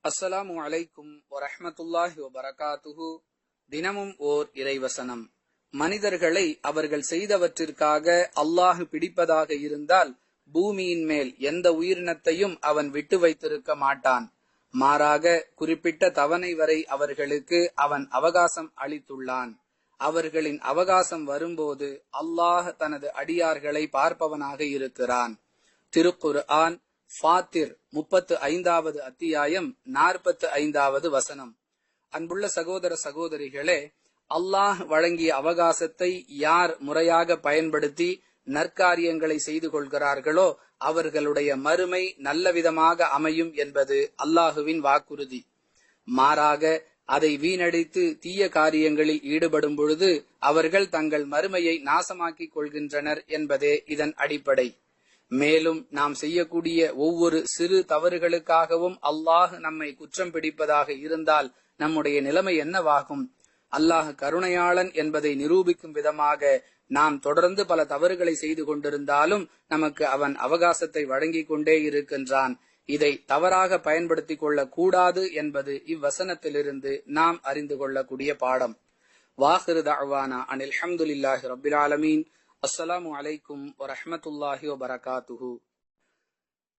அஸ்ஸலாமு அலைக்கும் வரஹ்மத்துல்லாஹி வபரகாத்துஹு. தினமும் ஓர் இறைவசனம். மனிதர்களை அவர்கள் செய்தவற்றிற்காக அல்லாஹ் பிடிப்பதாக இருந்தால் பூமியின் மேல் எந்த உயிரினத்தையும் அவன் விட்டு வைத்திருக்க மாட்டான். மாறாக குறிப்பிட்ட தவணை வரை அவர்களுக்கு அவன் அவகாசம் அளித்துள்ளான். அவர்களின் அவகாசம் வரும்போது அல்லாஹ் தனது அடியார்களை பார்ப்பவனாக இருக்கிறான். திருக்குர்ஆன் ஃபாத்திர் 35வது அத்தியாயம் 45வது வசனம். அன்புள்ள சகோதர சகோதரிகளே, அல்லாஹ் வழங்கிய அவகாசத்தை யார் முறையாக பயன்படுத்தி நற்காரியங்களை செய்து கொள்கிறார்களோ அவர்களுடைய மறுமை நல்லவிதமாக அமையும் என்பது அல்லாஹுவின் வாக்குறுதி. மாறாக அதை வீணடித்து தீய காரியங்களில் ஈடுபடும் பொழுது அவர்கள் தங்கள் மறுமையை நாசமாக்கிக் கொள்கின்றனர் என்பதே இதன் அடிப்படை. மேலும் நாம் செய்யக்கூடிய ஒவ்வொரு சிறு தவறுகளுக்காகவும் அல்லாஹ் நம்மை குற்றம் பிடிப்பதாக இருந்தால் நம்முடைய நிலைமை என்னவாகும்? அல்லாஹ் கருணையாளன் என்பதை நிரூபிக்கும் விதமாக நாம் தொடர்ந்து பல தவறுகளை செய்து கொண்டிருந்தாலும் நமக்கு அவன் அவகாசத்தை வழங்கிக் கொண்டே இருக்கின்றான். இதை தவறாக பயன்படுத்திக் கொள்ளக் கூடாது என்பது இவ்வசனத்திலிருந்து நாம் அறிந்து கொள்ளக்கூடிய பாடம். வாஹிரு தஅவானா அனில் ஹம்துலில்லாஹி ரப்பில் ஆலமீன். அஸ்ஸலாமு அலைக்கும் வரஹ்மத்துல்லாஹி வபரகாத்துஹு.